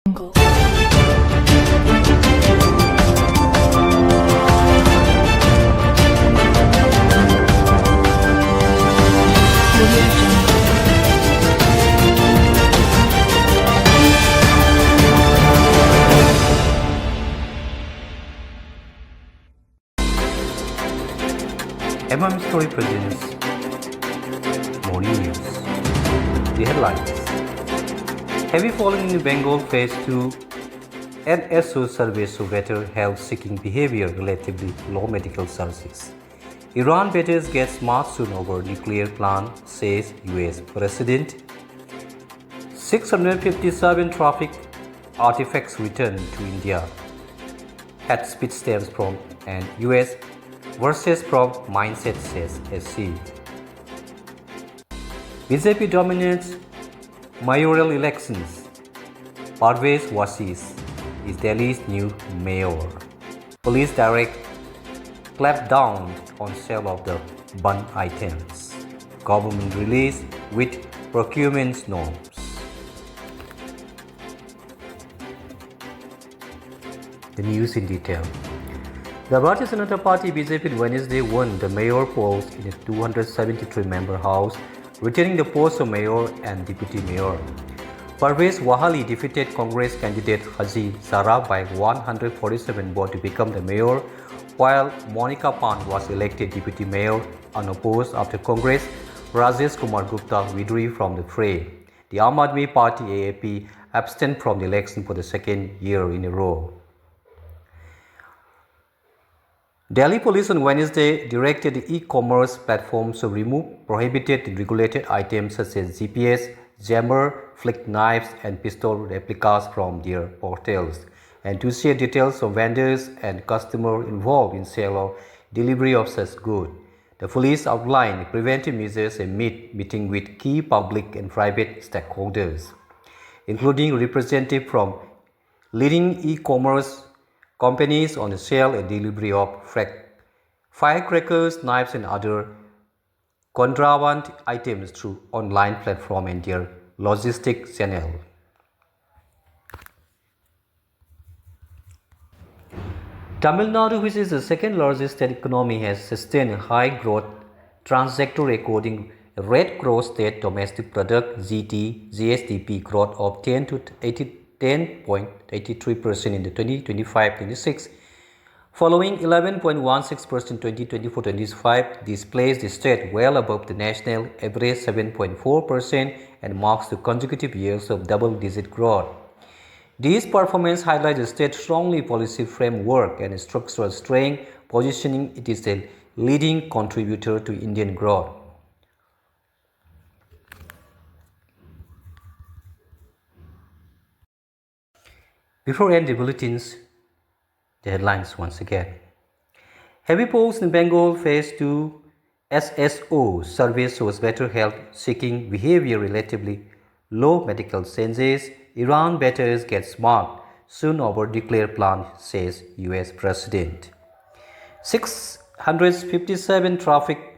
Angle. Story presents Morning News. The headlines: Heavy falling in Bengal Phase 2 NSO survey show better health-seeking behavior, relatively low medical services. Iran better get smart soon over nuclear plan, says US President. 657 traffic artifacts returned to India. Had speed stamps from and US versus from mindset, says SC. BJP dominates mayoral elections. Parvez Wasis is Delhi's new mayor. Police direct clampdown on sale of the bun items. Government release with procurement norms. The news in detail. The Bharatiya Janata Party BJP Wednesday won the mayor polls in a 273-member house, retaining the posts of mayor and deputy mayor. Parvez Wahali defeated Congress candidate Haji Zara by 147 votes to become the mayor, while Monica Pan was elected deputy mayor unopposed after Congress Rajesh Kumar Gupta withdrew from the fray. The Aam Aadmi Party AAP abstained from the election for the second year in a row. Delhi police on Wednesday directed the e-commerce platforms to remove prohibited and regulated items such as GPS, jammer, flick knives, and pistol replicas from their portals, and to share details of vendors and customers involved in sale or delivery of such goods. The police outlined preventive measures and meeting with key public and private stakeholders, including representatives from leading e-commerce companies on the sale and delivery of firecrackers, knives, and other contraband items through online platform and their logistics channel. Tamil Nadu, which is the second largest state economy, has sustained a high growth trajectory, recording a rate growth state domestic product GSDP growth of 10.83% in the 2025-26, following 11.16% in 2024-25. This places the state well above the national average 7.4% and marks the consecutive years of double-digit growth. These performances highlight the state's strongly policy framework and structural strength, positioning it as a leading contributor to Indian growth. Before end the bulletins, the headlines once again. Heavy polls in Bengal Phase 2 SSO survey shows better health-seeking behavior, relatively low medical census. Iran better get smart soon over declared plan, says US President. 657 traffic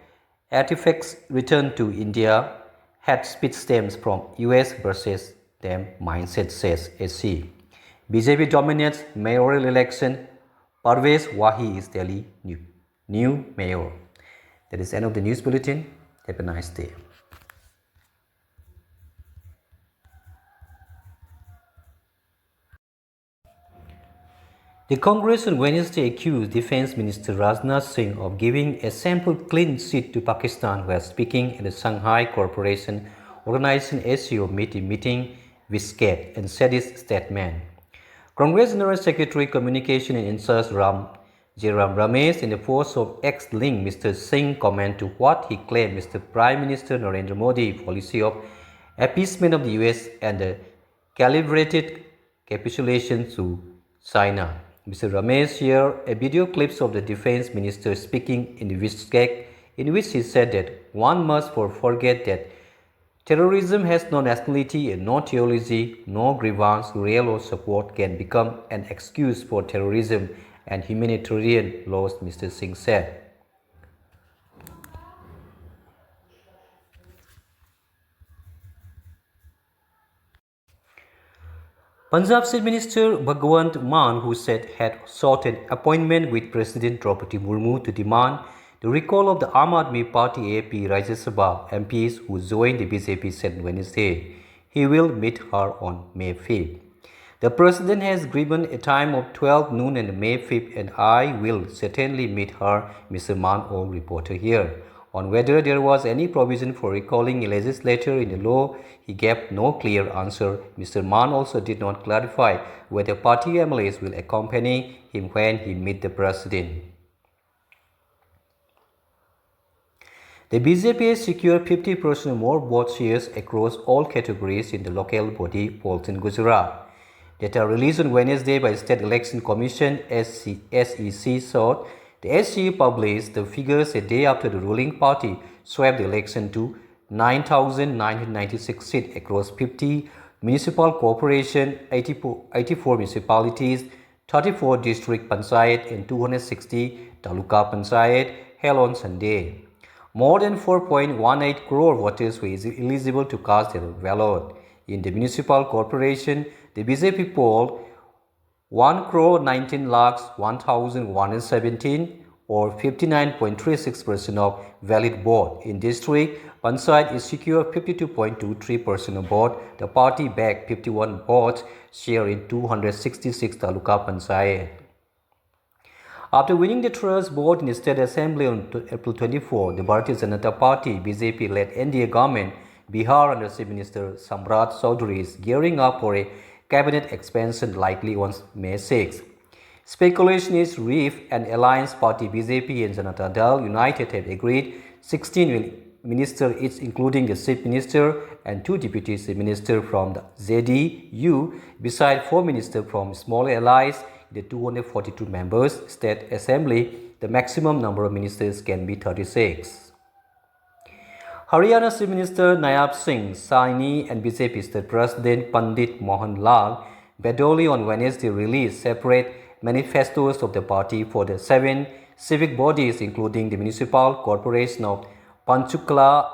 artifacts returned to India. Had speed stamps from US versus them mindset, says SC. BJP dominates mayoral election. Parvez Wahi is Delhi new mayor. That is the end of the news bulletin. Have a nice day. The Congress on Wednesday accused Defense Minister Rajnath Singh of giving a sample clean sheet to Pakistan while speaking at the Shanghai Cooperation Organization SCO meeting with SCAT, and said his statement. Congress General Secretary Communication and Incharge Jairam Ramesh in a post of X link Mr. Singh comment to what he claimed Mr. Prime Minister Narendra Modi policy of appeasement of the US and the calibrated capitulation to China. Mr. Ramesh shared a video clips of the defense minister speaking in Bishkek, in which he said that one must forget that terrorism has no nationality and no theology, no grievance, real or support can become an excuse for terrorism and humanitarian laws, Mr. Singh said. Punjab State Minister Bhagwant Mann, who said had sought an appointment with President Draupadi Murmu to demand the recall of the Aam Aadmi Party AP Rajya Sabha MPs who joined the BJP, said Wednesday he will meet her on May 5th. The President has given a time of 12 noon on May 5th, and I will certainly meet her, Mr. Mann told reporter here. On whether there was any provision for recalling a legislator in the law, he gave no clear answer. Mr. Mann also did not clarify whether party MLAs will accompany him when he meets the President. The BJP has secured 50% more vote shares across all categories in the local body polls in Gujarat. Data released on Wednesday by State Election Commission SEC showed the SCU published the figures a day after the ruling party swept the election to 9,996 seats across 50 municipal corporations, 84 municipalities, 34 district panchayat and 260 taluka panchayat held on Sunday. More than 4.18 crore voters were eligible to cast their ballot. In the municipal corporation, the BJP polled 1 crore 19 lakhs 1,117 or 59.36% of valid vote. In district, Panchayat is secure 52.23% of vote. The party bagged 51 votes, share in 266 Taluka Panchayat. After winning the trust vote in the State Assembly on April 24, the Bharatiya Janata Party BJP-led NDA government, Bihar under Chief Minister Samrat Chaudhary, is gearing up for a cabinet expansion likely on May 6. Speculation is Reef and Alliance Party BJP and Janata Dal United have agreed 16 ministers each, including the Chief Minister and 2 Deputy Chief Ministers from the JDU, beside 4 ministers from small allies. The 242 members State Assembly, the maximum number of ministers can be 36. Haryana Chief Minister Nayab Singh Saini and BJP State President Pandit Mohan Lal Badoli on Wednesday released separate manifestos of the party for the 7 civic bodies, including the municipal corporation of Panchkula,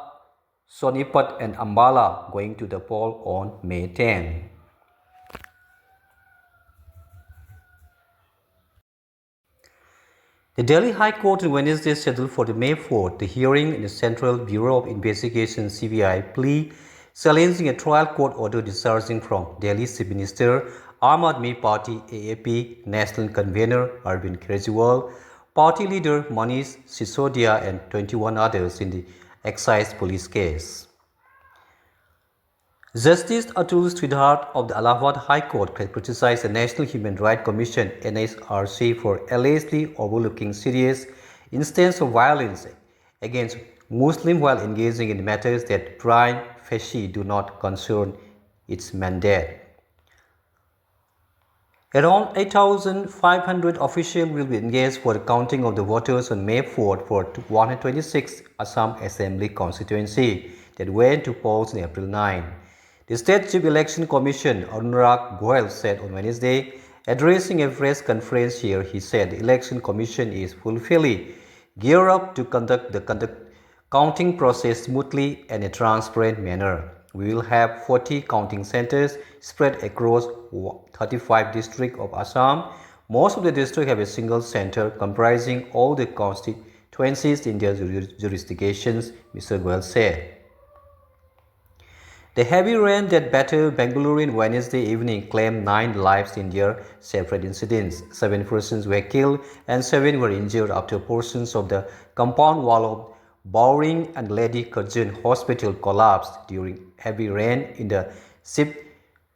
Sonipat and Ambala, going to the poll on May 10. The Delhi High Court on Wednesday scheduled for the May 4th the hearing in the Central Bureau of Investigation (CBI) plea challenging a trial court order discharging from Delhi Chief Minister, Aam Aadmi Party AAP National Convener Arvind Kejriwal, party leader Manish Sisodia and 21 others in the excise police case. Justice Atul Sridhar of the Allahabad High Court criticized the National Human Rights Commission (NHRC) for allegedly overlooking serious instances of violence against Muslims while engaging in matters that prima facie do not concern its mandate. Around 8,500 officials will be engaged for the counting of the voters on May 4th for 126 Assam Assembly constituency that went to polls on April 9. The State Chief Election Commission, Anurag Goel, said on Wednesday, addressing a press conference here, he said the Election Commission is fully geared up to conduct the counting process smoothly and in a transparent manner. We will have 40 counting centers spread across 35 districts of Assam. Most of the districts have a single center comprising all the constituencies in their jurisdictions, Mr. Goel said. The heavy rain that battered Bengaluru on Wednesday evening claimed 9 lives in their separate incidents. 7 persons were killed and 7 were injured after portions of the compound wall of Bowring and Lady Curzon Hospital collapsed during heavy rain in the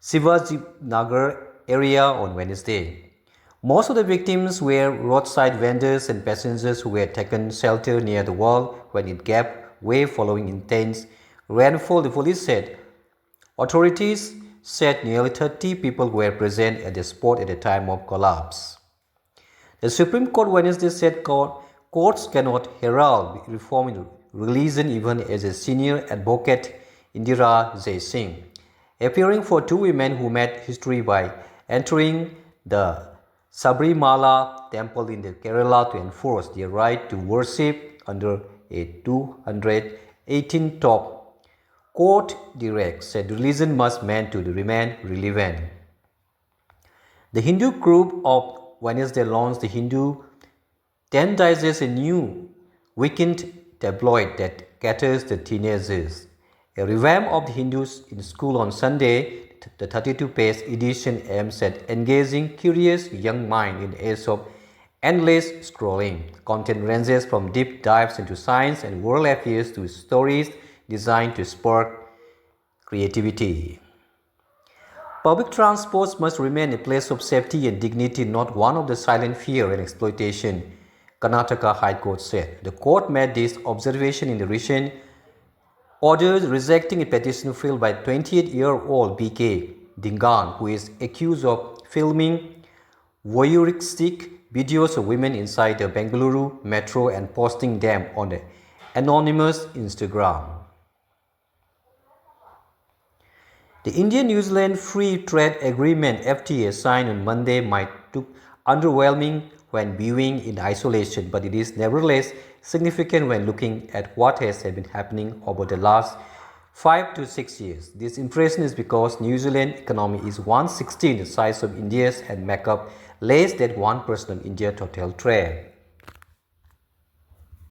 Shivajinagar area on Wednesday. Most of the victims were roadside vendors and passengers who had taken shelter near the wall when it gave way following intense rainfall, the police said. Authorities said nearly 30 people were present at the spot at the time of collapse. The Supreme Court Wednesday said courts cannot herald reform in religion even as a senior advocate Indira Jaisingh, appearing for 2 women who made history by entering the Sabrimala temple in the Kerala to enforce their right to worship under a 218 top court directs said religion must meant to remain relevant. The Hindu group of Wednesday launched the Hindu 10 Digest, a new weekend tabloid that caters the teenagers. A revamp of the Hindus in school on Sunday, the 32-page edition aims at engaging curious young mind in the age of endless scrolling. Content ranges from deep dives into science and world affairs to stories designed to spark creativity. Public transports must remain a place of safety and dignity, not one of the silent fear and exploitation, Karnataka High Court said. The court made this observation in the recent orders rejecting a petition filed by 28-year-old BK Dingan, who is accused of filming voyeuristic videos of women inside the Bengaluru metro and posting them on the anonymous Instagram. The India-New Zealand Free Trade Agreement (FTA) signed on Monday might look underwhelming when viewing in isolation, but it is nevertheless significant when looking at what has been happening over the last 5 to 6 years. This impression is because New Zealand economy is 1/16 the size of India's and make up less than 1% of India's total trade.